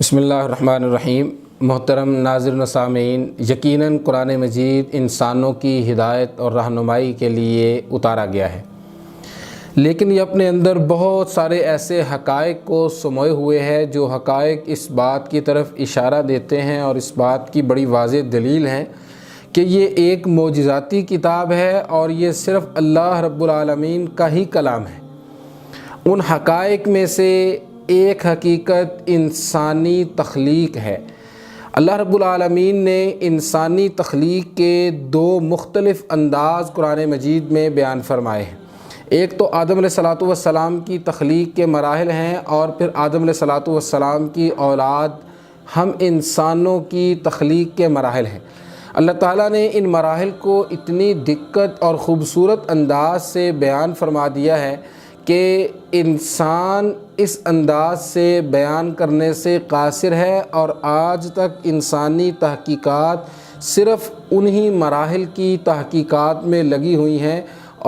بسم اللہ الرحمن الرحیم۔ محترم ناظرین و سامعین، یقیناً قرآن مجید انسانوں کی ہدایت اور رہنمائی کے لیے اتارا گیا ہے، لیکن یہ اپنے اندر بہت سارے ایسے حقائق کو سموئے ہوئے ہے جو حقائق اس بات کی طرف اشارہ دیتے ہیں اور اس بات کی بڑی واضح دلیل ہے کہ یہ ایک معجزاتی کتاب ہے اور یہ صرف اللہ رب العالمین کا ہی کلام ہے۔ ان حقائق میں سے ایک حقیقت انسانی تخلیق ہے۔ اللہ رب العالمین نے انسانی تخلیق کے دو مختلف انداز قرآن مجید میں بیان فرمائے ہیں۔ ایک تو آدم علیہ السلام کی تخلیق کے مراحل ہیں، اور پھر آدم علیہ السلام کی اولاد ہم انسانوں کی تخلیق کے مراحل ہیں۔ اللہ تعالیٰ نے ان مراحل کو اتنی دقت اور خوبصورت انداز سے بیان فرما دیا ہے کہ انسان اس انداز سے بیان کرنے سے قاصر ہے، اور آج تک انسانی تحقیقات صرف انہی مراحل کی تحقیقات میں لگی ہوئی ہیں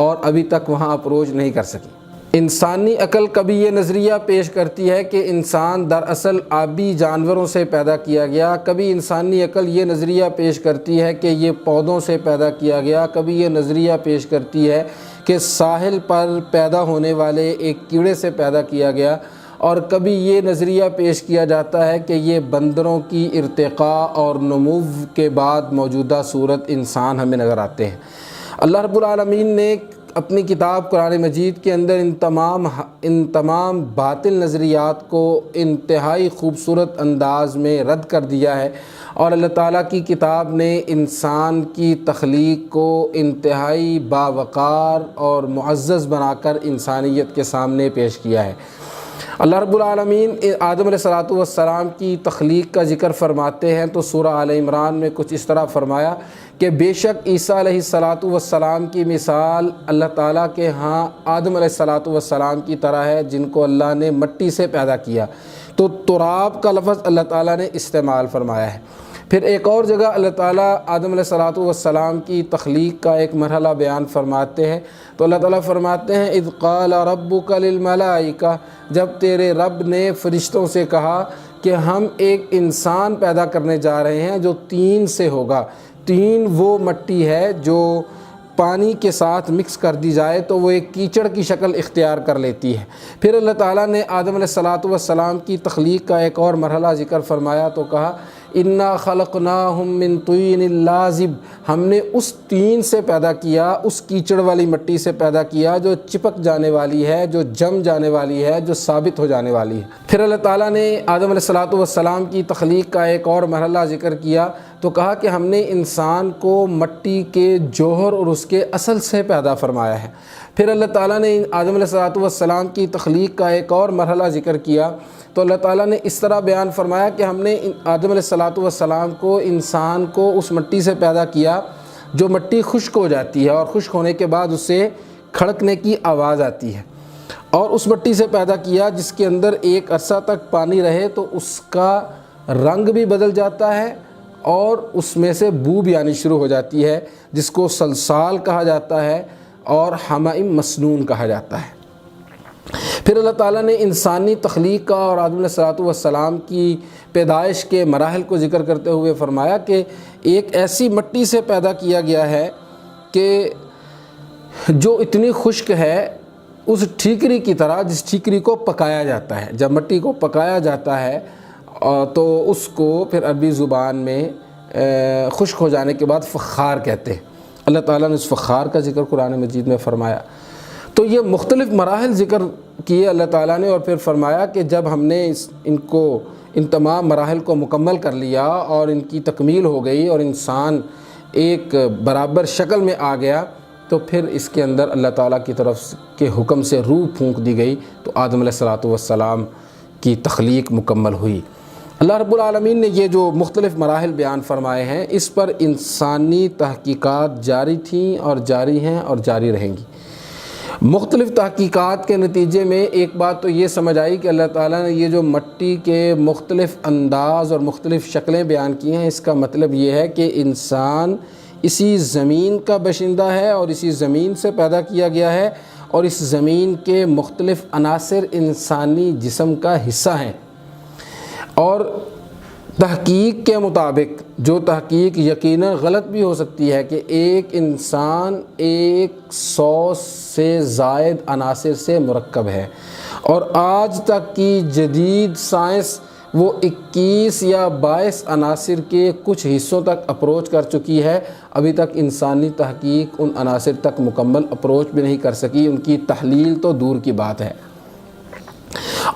اور ابھی تک وہاں اپروچ نہیں کر سکی۔ انسانی عقل کبھی یہ نظریہ پیش کرتی ہے کہ انسان دراصل آبی جانوروں سے پیدا کیا گیا، کبھی انسانی عقل یہ نظریہ پیش کرتی ہے کہ یہ پودوں سے پیدا کیا گیا، کبھی یہ نظریہ پیش کرتی ہے کہ ساحل پر پیدا ہونے والے ایک کیڑے سے پیدا کیا گیا، اور کبھی یہ نظریہ پیش کیا جاتا ہے کہ یہ بندروں کی ارتقاء اور نمو کے بعد موجودہ صورت انسان ہمیں نظر آتے ہیں۔ اللہ رب العالمین نے اپنی کتاب قرآن مجید کے اندر ان تمام باطل نظریات کو انتہائی خوبصورت انداز میں رد کر دیا ہے، اور اللہ تعالیٰ کی کتاب نے انسان کی تخلیق کو انتہائی باوقار اور معزز بنا کر انسانیت کے سامنے پیش کیا ہے۔ اللہ رب العالمین آدم علیہ السلام کی تخلیق کا ذکر فرماتے ہیں تو سورہ آل عمران میں کچھ اس طرح فرمایا کہ بے شک عیسیٰ علیہ السلام کی مثال اللہ تعالیٰ کے ہاں آدم علیہ السلام کی طرح ہے، جن کو اللہ نے مٹی سے پیدا کیا۔ تو تراب کا لفظ اللہ تعالیٰ نے استعمال فرمایا ہے۔ پھر ایک اور جگہ اللہ تعالیٰ آدم علیہ السلام کی تخلیق کا ایک مرحلہ بیان فرماتے ہیں تو اللہ تعالیٰ فرماتے ہیں اذ قال ربک للملائکہ، جب تیرے رب نے فرشتوں سے کہا کہ ہم ایک انسان پیدا کرنے جا رہے ہیں جو طین سے ہوگا۔ طین وہ مٹی ہے جو پانی کے ساتھ مکس کر دی جائے تو وہ ایک کیچڑ کی شکل اختیار کر لیتی ہے۔ پھر اللہ تعالیٰ نے آدم علیہ السلام کی تخلیق کا ایک اور مرحلہ ذکر فرمایا تو کہا انا خلقناہم من طین لازب، ہم نے اس طین سے پیدا کیا، اس کیچڑ والی مٹی سے پیدا کیا جو چپک جانے والی ہے، جو جم جانے والی ہے، جو ثابت ہو جانے والی ہے۔ پھر اللہ تعالیٰ نے آدم علیہ السلام کی تخلیق کا ایک اور مرحلہ ذکر کیا تو کہا کہ ہم نے انسان کو مٹی کے جوہر اور اس کے اصل سے پیدا فرمایا ہے۔ پھر اللہ تعالیٰ نے آدم علیہ السلام کی تخلیق کا ایک اور مرحلہ ذکر کیا تو اللہ تعالیٰ نے اس طرح بیان فرمایا کہ ہم نے آدم علیہ السلام کو، انسان کو اس مٹی سے پیدا کیا جو مٹی خشک ہو جاتی ہے، اور خشک ہونے کے بعد اسے کھڑکنے کی آواز آتی ہے، اور اس مٹی سے پیدا کیا جس کے اندر ایک عرصہ تک پانی رہے تو اس کا رنگ بھی بدل جاتا ہے اور اس میں سے بو بھی آنی شروع ہو جاتی ہے، جس کو صلصال کہا جاتا ہے اور حمائم مسنون کہا جاتا ہے۔ پھر اللہ تعالیٰ نے انسانی تخلیق کا اور آدم علیہ السلام کی پیدائش کے مراحل کو ذکر کرتے ہوئے فرمایا کہ ایک ایسی مٹی سے پیدا کیا گیا ہے کہ جو اتنی خشک ہے، اس ٹھیکری کی طرح، جس ٹھیکری کو پکایا جاتا ہے۔ جب مٹی کو پکایا جاتا ہے تو اس کو پھر عربی زبان میں خشک ہو جانے کے بعد فخار کہتے ہیں۔ اللہ تعالیٰ نے اس فخار کا ذکر قرآن مجید میں فرمایا۔ تو یہ مختلف مراحل ذکر کیے اللہ تعالیٰ نے، اور پھر فرمایا کہ جب ہم نے ان تمام مراحل کو مکمل کر لیا اور ان کی تکمیل ہو گئی اور انسان ایک برابر شکل میں آ گیا تو پھر اس کے اندر اللہ تعالیٰ کی طرف کے حکم سے روح پھونک دی گئی تو آدم علیہ السلام کی تخلیق مکمل ہوئی۔ اللہ رب العالمین نے یہ جو مختلف مراحل بیان فرمائے ہیں، اس پر انسانی تحقیقات جاری تھیں اور جاری ہیں اور جاری رہیں گی۔ مختلف تحقیقات کے نتیجے میں ایک بات تو یہ سمجھ آئی کہ اللہ تعالیٰ نے یہ جو مٹی کے مختلف انداز اور مختلف شکلیں بیان کی ہیں، اس کا مطلب یہ ہے کہ انسان اسی زمین کا باشندہ ہے اور اسی زمین سے پیدا کیا گیا ہے، اور اس زمین کے مختلف عناصر انسانی جسم کا حصہ ہیں، اور تحقیق کے مطابق، جو تحقیق یقیناً غلط بھی ہو سکتی ہے، کہ ایک انسان 100 سے زائد عناصر سے مرکب ہے، اور آج تک کی جدید سائنس وہ 21 یا 22 عناصر کے کچھ حصوں تک اپروچ کر چکی ہے۔ ابھی تک انسانی تحقیق ان عناصر تک مکمل اپروچ بھی نہیں کر سکی، ان کی تحلیل تو دور کی بات ہے۔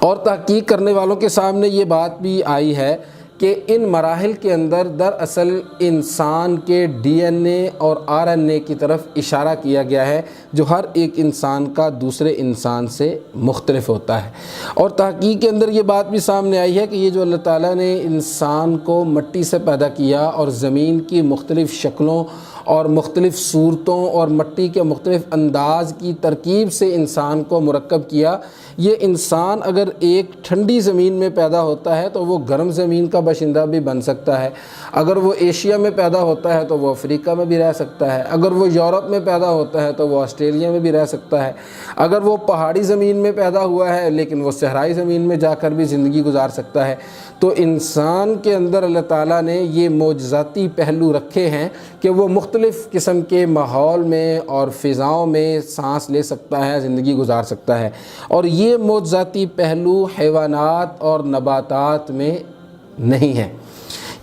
اور تحقیق کرنے والوں کے سامنے یہ بات بھی آئی ہے کہ ان مراحل کے اندر دراصل انسان کے ڈی این اے اور آر این اے کی طرف اشارہ کیا گیا ہے، جو ہر ایک انسان کا دوسرے انسان سے مختلف ہوتا ہے۔ اور تحقیق کے اندر یہ بات بھی سامنے آئی ہے کہ یہ جو اللہ تعالیٰ نے انسان کو مٹی سے پیدا کیا اور زمین کی مختلف شکلوں اور مختلف صورتوں اور مٹی کے مختلف انداز کی ترکیب سے انسان کو مرکب کیا، یہ انسان اگر ایک ٹھنڈی زمین میں پیدا ہوتا ہے تو وہ گرم زمین کا باشندہ بھی بن سکتا ہے، اگر وہ ایشیا میں پیدا ہوتا ہے تو وہ افریقہ میں بھی رہ سکتا ہے، اگر وہ یورپ میں پیدا ہوتا ہے تو وہ آسٹریلیا میں بھی رہ سکتا ہے، اگر وہ پہاڑی زمین میں پیدا ہوا ہے لیکن وہ صحرائی زمین میں جا کر بھی زندگی گزار سکتا ہے۔ تو انسان کے اندر اللہ تعالیٰ نے یہ معجزاتی پہلو رکھے ہیں کہ وہ مختلف قسم کے ماحول میں اور فضاؤں میں سانس لے سکتا ہے، زندگی گزار سکتا ہے، اور یہ معجزاتی پہلو حیوانات اور نباتات میں نہیں ہیں۔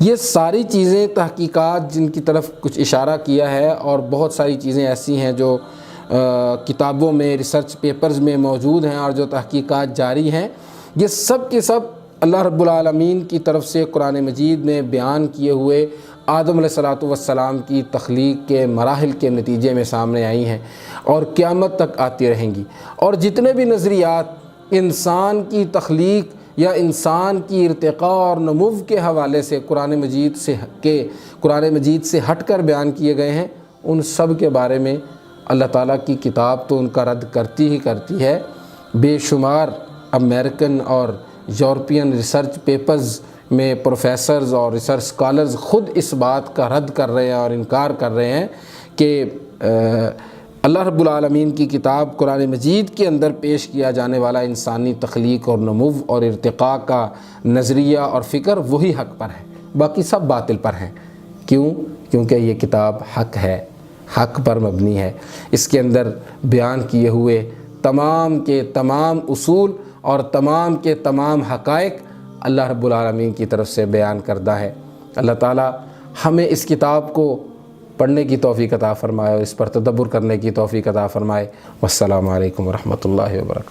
یہ ساری چیزیں تحقیقات جن کی طرف کچھ اشارہ کیا ہے، اور بہت ساری چیزیں ایسی ہیں جو کتابوں میں، ریسرچ پیپرز میں موجود ہیں اور جو تحقیقات جاری ہیں، یہ سب کے سب اللہ رب العالمین کی طرف سے قرآن مجید میں بیان کیے ہوئے آدم علیہ السلام کی تخلیق کے مراحل کے نتیجے میں سامنے آئی ہیں اور قیامت تک آتی رہیں گی۔ اور جتنے بھی نظریات انسان کی تخلیق یا انسان کی ارتقاء اور نمو کے حوالے سے قرآن مجید سے ہٹ کر بیان کیے گئے ہیں، ان سب کے بارے میں اللہ تعالیٰ کی کتاب تو ان کا رد کرتی ہی کرتی ہے۔ بے شمار امریکن اور یورپین ریسرچ پیپرز میں پروفیسرز اور ریسرچ اسکالرز خود اس بات کا رد کر رہے ہیں اور انکار کر رہے ہیں کہ اللہ رب العالمین کی کتاب قرآن مجید کے اندر پیش کیا جانے والا انسانی تخلیق اور نمو اور ارتقاء کا نظریہ اور فکر وہی حق پر ہے، باقی سب باطل پر ہیں۔ کیونکہ یہ کتاب حق ہے، حق پر مبنی ہے، اس کے اندر بیان کیے ہوئے تمام کے تمام اصول اور تمام کے تمام حقائق اللہ رب العالمین کی طرف سے بیان کردہ ہے۔ اللہ تعالیٰ ہمیں اس کتاب کو پڑھنے کی توفیق عطا فرمائے اور اس پر تدبر کرنے کی توفیق عطا فرمائے۔ والسلام علیکم ورحمۃ اللہ وبرکاتہ۔